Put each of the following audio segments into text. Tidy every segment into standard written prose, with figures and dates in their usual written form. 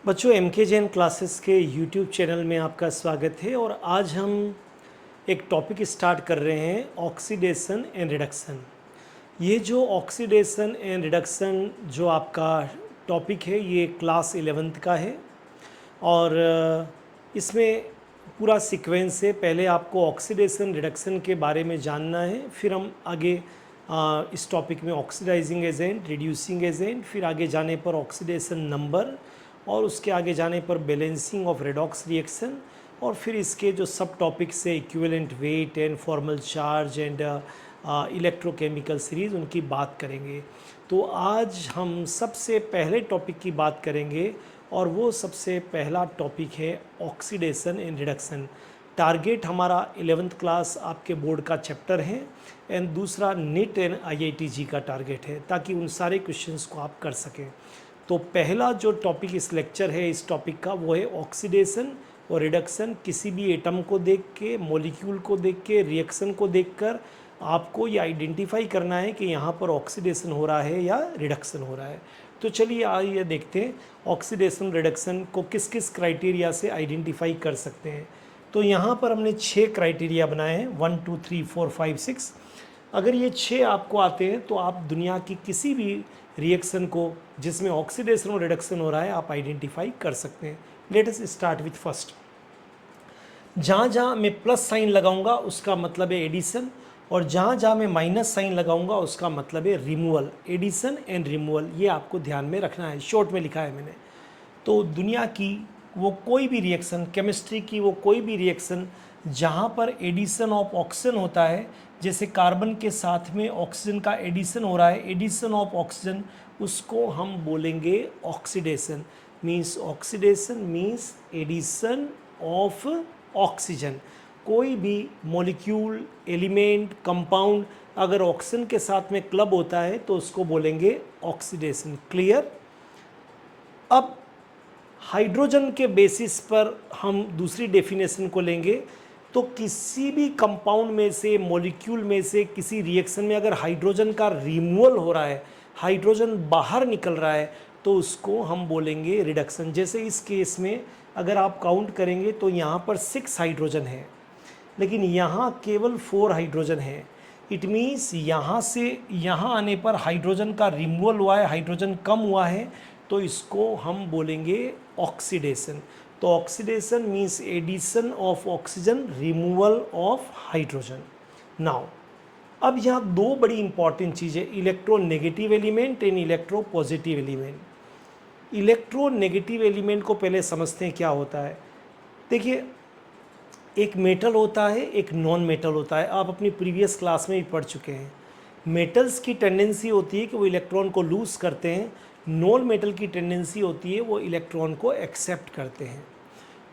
बच्चों MK Jain classes के YouTube channel में आपका स्वागत है। और आज हम एक टॉपिक स्टार्ट कर रहे हैं, ऑक्सीडेशन एंड रिडक्शन। ये जो ऑक्सीडेशन एंड रिडक्शन जो आपका टॉपिक है ये क्लास 11th का है। और इसमें पूरा सीक्वेंस है। पहले आपको ऑक्सीडेशन रिडक्शन के बारे में जानना है, फिर हम आगे इस टॉपिक में ऑक्सीडाइजिंग एजेंट, रिड्यूसिंग एजेंट, फिर आगे जाने पर ऑक्सीडेशन नंबर, और उसके आगे जाने पर बैलेंसिंग ऑफ रेडॉक्स रिएक्शन, और फिर इसके जो सब टॉपिक्स है equivalent weight and formal charge and electrochemical series, उनकी बात करेंगे। तो आज हम सबसे पहले टॉपिक की बात करेंगे और वो सबसे पहला टॉपिक है ऑक्सीडेशन एंड रिडक्शन। टारगेट हमारा 11th क्लास आपके बोर्ड का चैप्टर है एंड दूसरा नीट एंड IIT-JEE का टारगेट है, ताकि उन सारे क्वेश्चंस को आप कर सकें। तो पहला जो टॉपिक इस लेक्चर है इस टॉपिक का वो है ऑक्सीडेशन और रिडक्शन। किसी भी एटम को देख के, मॉलिक्यूल को देख के, रिएक्शन को देखकर आपको ये आइडेंटिफाई करना है कि यहाँ पर ऑक्सीडेशन हो रहा है या रिडक्शन हो रहा है। तो चलिए आइए देखते हैं ऑक्सीडेशन रिडक्शन को किस किस क्राइटेरिया से आइडेंटिफाई कर सकते हैं। तो यहाँ पर हमने 6 क्राइटेरिया बनाए हैं, 1 2 3 4 5 6। अगर ये 6 आपको आते हैं तो आप दुनिया की किसी भी रिएक्शन को जिसमें ऑक्सीडेशन और रिडक्शन हो रहा है आप आइडेंटिफाई कर सकते हैं। Let us start with first. जहाँ जहाँ मैं प्लस साइन लगाऊंगा उसका मतलब है एडिशन, और जहाँ जहाँ मैं माइनस साइन लगाऊंगा उसका मतलब है रिमूवल। एडिशन एंड रिमूवल ये आपको ध्यान में रखना है, शॉर्ट में लिखा है मैंने। तो दुनिया की वो कोई भी रिएक्शन, केमिस्ट्री की वो कोई भी रिएक्शन जहाँ पर एडिशन ऑफ ऑक्सीजन होता है, जैसे कार्बन के साथ में ऑक्सीजन का एडिशन हो रहा है, एडिशन ऑफ ऑक्सीजन, उसको हम बोलेंगे oxidation. Oxidation means addition of oxygen. कोई भी मॉलिक्यूल, एलिमेंट, कंपाउंड अगर ऑक्सीजन के साथ में क्लब होता है तो उसको बोलेंगे ऑक्सीडेशन। क्लियर? अब हाइड्रोजन के बेसिस पर हम दूसरी डेफिनेशन को लेंगे। तो किसी भी कंपाउंड में से, मॉलिक्यूल में से किसी रिएक्शन में अगर हाइड्रोजन का रिमूवल हो रहा है, हाइड्रोजन बाहर निकल रहा है, तो उसको हम बोलेंगे रिडक्शन। जैसे इस केस में अगर आप काउंट करेंगे तो यहाँ पर 6 हाइड्रोजन है, लेकिन यहाँ केवल 4 हाइड्रोजन है। इट मीन्स यहाँ से यहाँ आने पर हाइड्रोजन का रिमूवल हुआ है, हाइड्रोजन कम हुआ है, तो इसको हम बोलेंगे ऑक्सीडेशन। तो oxidation means addition of oxygen, removal of hydrogen. Now अब यहाँ दो बड़ी इंपॉर्टेंट चीज़ें, electronegative element and electropositive element. Electronegative element को पहले समझते हैं क्या होता है। देखिए, एक मेटल होता है, एक नॉन मेटल होता है। आप अपनी प्रीवियस क्लास में भी पढ़ चुके हैं। मेटल्स की टेंडेंसी होती है कि वो इलेक्ट्रॉन को लूज़ करते हैं, नॉन मेटल की टेंडेंसी होती है वो इलेक्ट्रॉन को एक्सेप्ट करते हैं।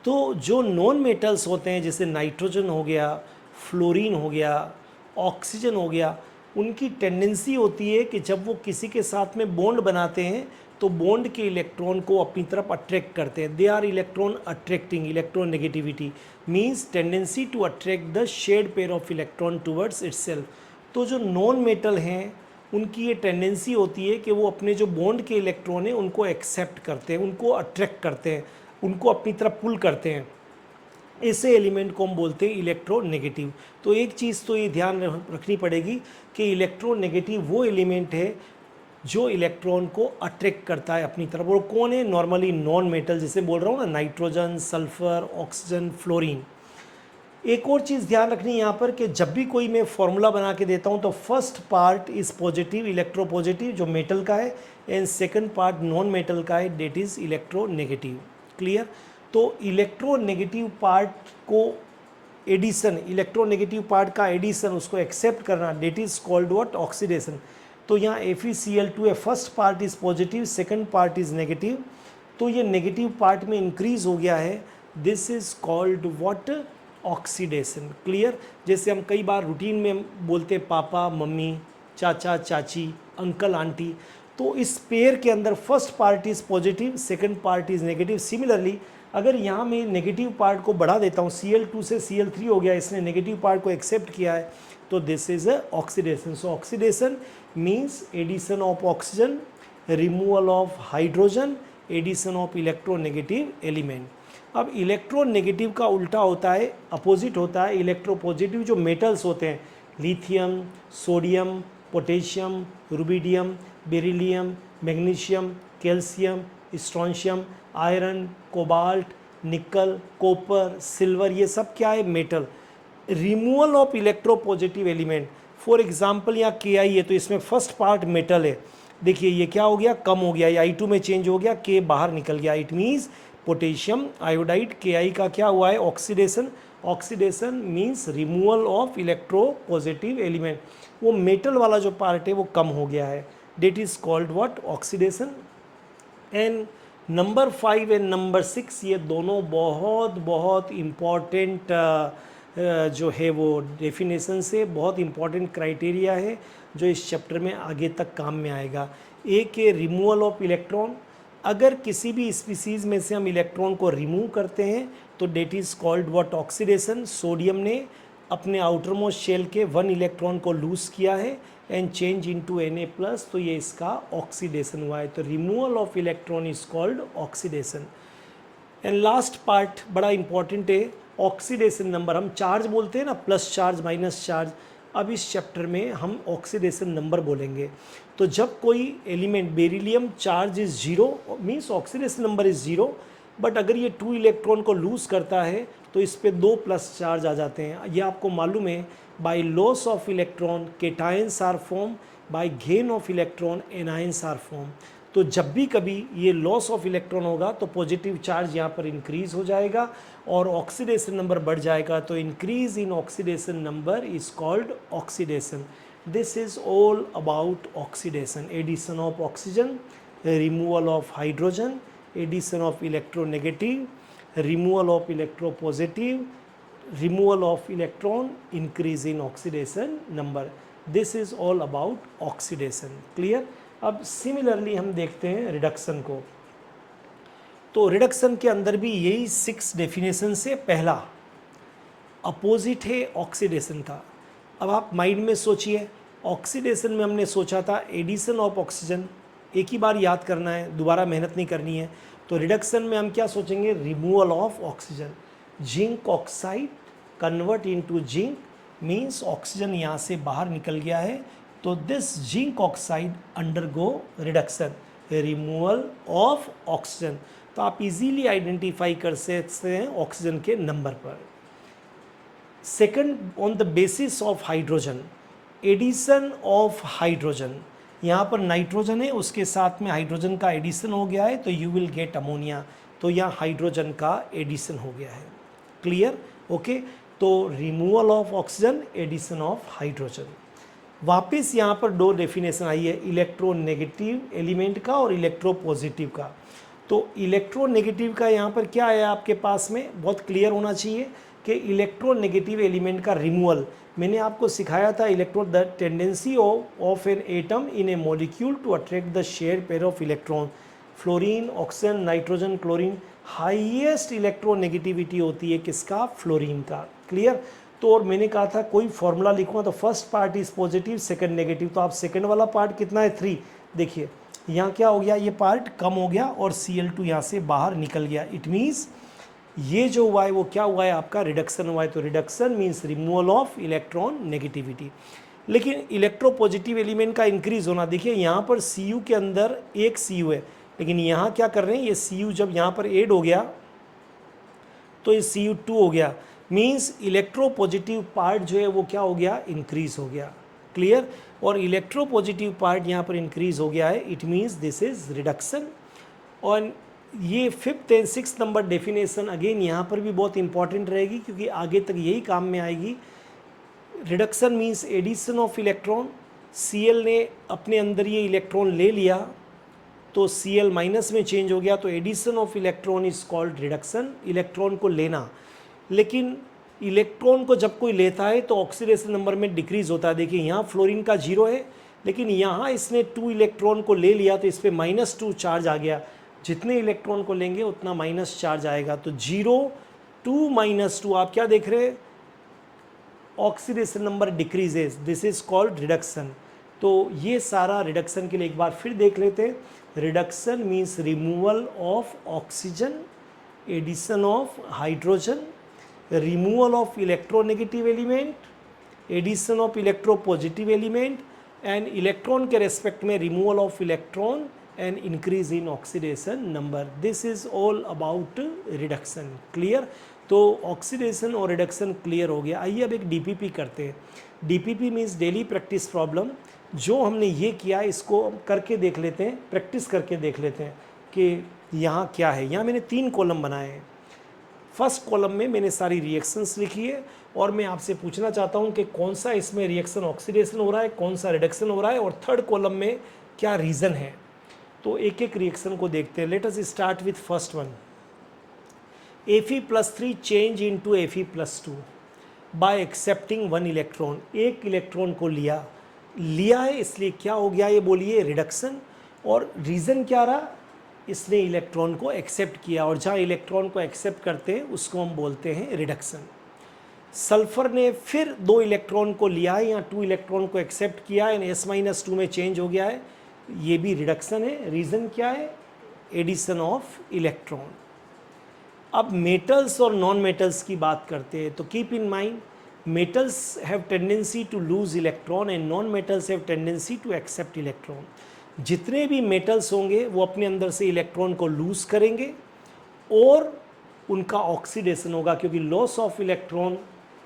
तो जो नॉन मेटल्स होते हैं, जैसे नाइट्रोजन हो गया, फ्लोरीन हो गया, ऑक्सीजन हो गया, उनकी टेंडेंसी होती है कि जब वो किसी के साथ में बॉन्ड बनाते हैं तो बॉन्ड के इलेक्ट्रॉन को अपनी तरफ अट्रैक्ट करते हैं। They are electron attracting. Electronegativity means tendency to attract the shared pair of electron towards itself. तो जो नॉन मेटल हैं उनकी ये टेंडेंसी होती है कि वो अपने जो बॉन्ड के इलेक्ट्रॉन हैं उनको एक्सेप्ट करते हैं, उनको अट्रैक्ट करते हैं, उनको अपनी तरफ पुल करते हैं। ऐसे एलिमेंट को हम बोलते हैं इलेक्ट्रोनेगेटिव। तो एक चीज़ तो ये ध्यान रखनी पड़ेगी कि इलेक्ट्रोनेगेटिव वो एलिमेंट है जो इलेक्ट्रॉन को अट्रैक्ट करता है अपनी तरफ। और कौन है? नॉर्मली नॉन मेटल, जैसे बोल रहा हूँ ना, नाइट्रोजन, सल्फर, ऑक्सीजन, फ्लोरीन। एक और चीज़ ध्यान रखनी है यहाँ पर कि जब भी कोई मैं फॉर्मूला बना के देता हूँ तो first part is positive, electropositive, जो मेटल का है, and second part non metal का है, डेट इज़ इलेक्ट्रोनेगेटिव। क्लियर? तो इलेक्ट्रोनेगेटिव पार्ट को एडिशन, इलेक्ट्रोनेगेटिव पार्ट का एडिशन, उसको एक्सेप्ट करना, date is called what? Oxidation. तो यहाँ FeCl2 है, first part is positive, second part is negative. तो ये नेगेटिव पार्ट में इंक्रीज हो गया है, this is called what? Oxidation. Clear? जैसे हम कई बार रूटीन में बोलते पापा मम्मी, चाचा चाची, अंकल आंटी, तो इस पेयर के अंदर first part is positive, second part is negative. Similarly अगर यहाँ मैं नेगेटिव पार्ट को बढ़ा देता हूँ, Cl2 से Cl3 हो गया, इसने नेगेटिव पार्ट को एक्सेप्ट किया है, तो this is a oxidation. So oxidation means addition of oxygen, removal of hydrogen addition of electronegative element. अब इलेक्ट्रोनेगेटिव का उल्टा होता है, अपोजिट होता है इलेक्ट्रोपॉजिटिव। जो मेटल्स होते हैं lithium, sodium, potassium, rubidium, beryllium, magnesium, calcium, strontium, iron, cobalt, निकल, कॉपर, सिल्वर, ये सब क्या है? Metal. Removal of electropositive element, for example यहाँ के आई है तो इसमें फर्स्ट पार्ट मेटल है, देखिए ये क्या हो गया? कम हो गया, ये I2 में चेंज हो गया, के बाहर निकल गया। इट मीन्स पोटेशियम आयोडाइड के का क्या हुआ है? Oxidation. Oxidation means removal of electropositive element, वो मेटल वाला जो पार्ट है वो कम हो गया है, that is called what? Oxidation. And number 5 and number 6 ये दोनों बहुत बहुत इम्पॉर्टेंट जो है वो डेफिनेशन से बहुत इम्पॉर्टेंट क्राइटेरिया है जो इस चैप्टर में आगे तक काम में आएगा। एक है रिमूवल ऑफ इलेक्ट्रॉन, अगर किसी भी स्पीसीज़ में से हम इलेक्ट्रॉन को रिमूव करते हैं तो that is called what? Oxidation. Sodium ने अपने आउटर मोस्ट शेल के 1 इलेक्ट्रॉन को लूज किया है एंड चेंज इनटू Na+, तो ये इसका ऑक्सीडेशन हुआ है। तो removal of electron is called oxidation. And last part बड़ा इंपॉर्टेंट है, ऑक्सीडेशन नंबर। हम चार्ज बोलते हैं ना, प्लस चार्ज माइनस चार्ज, अब इस चैप्टर में हम ऑक्सीडेशन नंबर बोलेंगे। तो जब कोई element beryllium charge is 0 means oxidation number is 0, but अगर ये 2 इलेक्ट्रॉन को लूज़ करता है तो इस पे 2 प्लस चार्ज आ जाते हैं। ये आपको मालूम है, by loss of electron cations are form, by gain of electron anions are form. तो जब भी कभी ये लॉस ऑफ इलेक्ट्रॉन होगा तो पॉजिटिव चार्ज यहाँ पर इंक्रीज हो जाएगा और ऑक्सीडेशन नंबर बढ़ जाएगा, तो increase in oxidation number is called oxidation. This is all about oxidation, addition of oxygen, removal of hydrogen, addition of electronegative, removal of electropositive, removal of electron, increase in oxidation number. This is all about oxidation. Clear? अब similarly हम देखते हैं reduction को। तो reduction के अंदर भी यही 6 डेफिनेशन से पहला अपोजिट है ऑक्सीडेशन का। अब आप माइंड में सोचिए, ऑक्सीडेशन में हमने सोचा था एडिशन ऑफ ऑक्सीजन, एक ही बार याद करना है, दोबारा मेहनत नहीं करनी है। तो रिडक्शन में हम क्या सोचेंगे? Removal of oxygen. Zinc oxide convert into zinc means oxygen यहाँ से बाहर निकल गया है, तो this zinc oxide undergo reduction, removal of oxygen. तो आप इजीली आइडेंटिफाई कर सकते हैं ऑक्सीजन के नंबर पर। Second, on the basis of hydrogen, addition of hydrogen. यहाँ पर नाइट्रोजन है, उसके साथ में हाइड्रोजन का एडिशन हो गया है, तो यू विल गेट अमोनिया। तो यहाँ हाइड्रोजन का एडिशन हो गया है। क्लियर? ओके। तो removal of oxygen, addition of hydrogen. वापस यहाँ पर 2 डेफिनेशन आई है, इलेक्ट्रोनेगेटिव एलिमेंट का और इलेक्ट्रोपॉजिटिव का। तो इलेक्ट्रोनेगेटिव का यहाँ पर क्या है आपके पास में, बहुत क्लियर होना चाहिए कि इलेक्ट्रोनेगेटिव एलिमेंट का रिमूवल, मैंने आपको सिखाया था electro the tendency of an atom in a molecule to attract the share pair of electron. Fluorine, oxygen, nitrogen, chlorine, highest electronegativity होती है किसका? फ्लोरीन का। क्लियर? तो और मैंने कहा था कोई फॉर्मूला लिखूँगा तो first part is positive, second negative, तो आप सेकंड वाला पार्ट कितना है? 3। देखिए यहाँ क्या हो गया, ये पार्ट कम हो गया और Cl2 यहाँ से बाहर निकल गया। इट मीन्स ये जो हुआ है वो क्या हुआ है? आपका रिडक्शन हुआ है। तो reduction means removal of electron negativity. लेकिन इलेक्ट्रोपॉजिटिव एलिमेंट का इंक्रीज होना, देखिए यहाँ पर Cu के अंदर एक Cu है, लेकिन यहाँ क्या कर रहे हैं, ये Cu जब यहाँ पर ऐड हो गया तो ये Cu2 हो गया, मीन्स इलेक्ट्रोपॉजिटिव पार्ट जो है वो क्या हो गया? इंक्रीज हो गया। क्लियर? और इलेक्ट्रोपॉजिटिव पार्ट यहाँ पर इंक्रीज हो गया है, it means this is reduction. और ये 5th and 6th number definition again यहाँ पर भी बहुत इंपॉर्टेंट रहेगी क्योंकि आगे तक यही काम में आएगी। Reduction means addition of electron, Cl ने अपने अंदर ये इलेक्ट्रॉन ले लिया तो Cl माइनस में चेंज हो गया, तो addition of electron is called reduction, electron को लेना। लेकिन इलेक्ट्रॉन को जब कोई लेता है तो ऑक्सीडेशन नंबर में डिक्रीज होता है। देखिए यहाँ फ्लोरीन का 0 है, लेकिन यहाँ इसने 2 इलेक्ट्रॉन को ले लिया तो इस पर -2 चार्ज आ गया। जितने इलेक्ट्रॉन को लेंगे उतना माइनस चार्ज आएगा, तो 0 2 -2 आप क्या देख रहे हैं? Oxidation number decreases, this is called reduction. तो ये सारा रिडक्शन के लिए एक बार फिर देख लेते हैं। Reduction means removal of oxygen, addition of hydrogen, removal of electronegative element, addition of electropositive element, and electron के रेस्पेक्ट में removal of electron and increase in oxidation number. This is all about reduction. Clear? तो oxidation और reduction clear हो गया। आइए अब एक DPP करते हैं। DPP means daily practice problem. जो हमने ये किया इसको करके देख लेते हैं, प्रैक्टिस करके देख लेते हैं कि यहाँ क्या है। यहाँ मैंने 3 कॉलम बनाए हैं। फर्स्ट कॉलम में मैंने सारी रिएक्शंस लिखी है और मैं आपसे पूछना चाहता हूँ कि कौन सा इसमें रिएक्शन ऑक्सीडेशन हो रहा है, कौन सा रिडक्शन हो रहा है, और थर्ड कॉलम में क्या रीज़न है। तो एक एक रिएक्शन को देखते हैं। Let us start with first one. Fe+3 change into Fe+2 bye accepting 1 electron. एक इलेक्ट्रॉन को लिया है, इसलिए क्या हो गया ये बोलिए? रिडक्शन। और रीज़न क्या रहा? इसने इलेक्ट्रॉन को एक्सेप्ट किया, और जहाँ इलेक्ट्रॉन को एक्सेप्ट करते हैं उसको हम बोलते हैं रिडक्शन। सल्फर ने फिर 2 इलेक्ट्रॉन को लिया है, यहाँ 2 इलेक्ट्रॉन को एक्सेप्ट किया है, S-2 में चेंज हो गया है, ये भी रिडक्शन है। रीज़न क्या है? Addition of electron. अब मेटल्स और नॉन मेटल्स की बात करते हैं, तो keep in mind metals have tendency to lose electron and non metals have tendency to accept electron. जितने भी मेटल्स होंगे वो अपने अंदर से इलेक्ट्रॉन को लूज करेंगे और उनका ऑक्सीडेशन होगा, क्योंकि लॉस ऑफ इलेक्ट्रॉन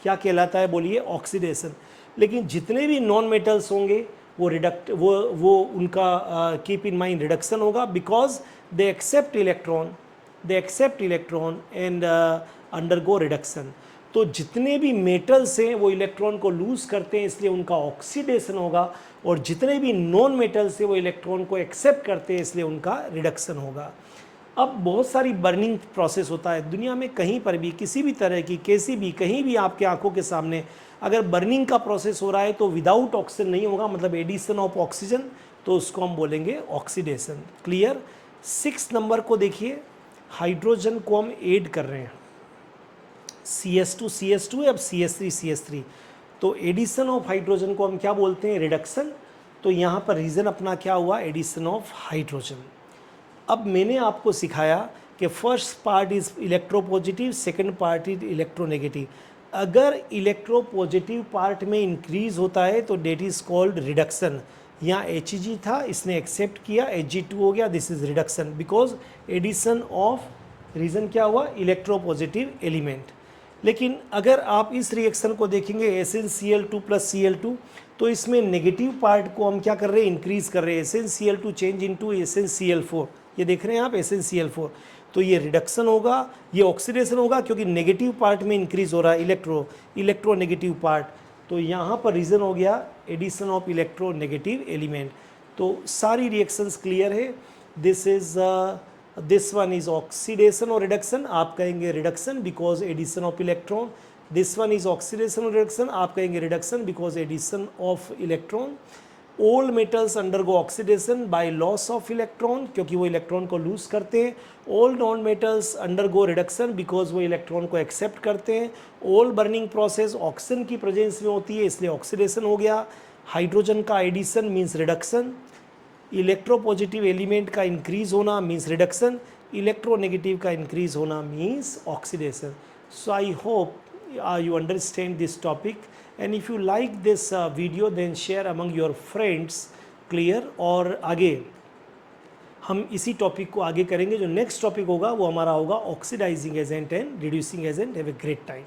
क्या कहलाता है बोलिए? ऑक्सीडेशन। लेकिन जितने भी नॉन मेटल्स होंगे वो उनका कीप इन माइंड रिडक्शन होगा, because they accept electron and undergo reduction. तो जितने भी मेटल्स हैं वो इलेक्ट्रॉन को लूज करते हैं, इसलिए उनका ऑक्सीडेशन होगा, और जितने भी नॉन मेटल्स हैं वो इलेक्ट्रॉन को एक्सेप्ट करते हैं, इसलिए उनका रिडक्शन होगा। अब बहुत सारी बर्निंग प्रोसेस होता है दुनिया में, कहीं पर भी किसी भी तरह की कहीं भी आपके आंखों के सामने अगर बर्निंग का प्रोसेस हो रहा है तो विदाउट ऑक्सीजन नहीं होगा, मतलब एडिशन ऑफ ऑक्सीजन, तो उसको हम बोलेंगे ऑक्सीडेशन। क्लियर? 6 नंबर को देखिए। हाइड्रोजन को हम ऐड कर रहे हैं, CS2 अब CH3 तो एडिशन ऑफ हाइड्रोजन को हम क्या बोलते हैं? रिडक्शन। तो यहाँ पर रीज़न अपना क्या हुआ? Addition of hydrogen. अब मैंने आपको सिखाया कि first part is electropositive, second part is electronegative. अगर इलेक्ट्रोपॉजिटिव पार्ट में इंक्रीज होता है तो डेट इज़ कॉल्ड रिडक्शन। यहाँ Hg था, इसने एक्सेप्ट किया, Hg2 हो गया, this is reduction, because addition of, reason क्या हुआ? Electropositive element. लेकिन अगर आप इस रिएक्शन को देखेंगे SnCl2 + Cl2, तो इसमें नेगेटिव पार्ट को हम क्या कर रहे हैं? इंक्रीज़ कर रहे हैं। SnCl2 चेंज इनटू SnCl4, ये देख रहे हैं आप, SnCl4। तो ये रिडक्शन होगा, ये ऑक्सीडेशन होगा, क्योंकि नेगेटिव पार्ट में इंक्रीज़ हो रहा है इलेक्ट्रोनेगेटिव पार्ट। तो यहाँ पर रीज़न हो गया एडिशन ऑफ इलेक्ट्रोनेगेटिव एलिमेंट। तो सारी रिएक्शंस क्लियर है। दिस वन इज ऑक्सीडेशन और रिडक्शन, आप कहेंगे reduction because addition of electron. This one is oxidation और रिडक्शन, आप कहेंगे reduction because addition of electron. All metals undergo oxidation by loss of electron, क्योंकि वो इलेक्ट्रॉन को लूज करते हैं। All non metals undergo reduction because वो electron को एक्सेप्ट करते हैं। ऑल बर्निंग प्रोसेस ऑक्सीजन की प्रेजेंस में होती है, इसलिए ऑक्सीडेशन हो गया। हाइड्रोजन का addition means reduction, electropositive element का इंक्रीज होना मीन्स रिडक्शन, इलेक्ट्रोनेगेटिव का इंक्रीज होना means oxidation. So I hope you understand this topic, and if you like this video then share among your friends. Clear? और आगे हम इसी topic को आगे करेंगे। जो नेक्स्ट टॉपिक होगा वो हमारा होगा oxidising agent and reducing agent. Have a great time.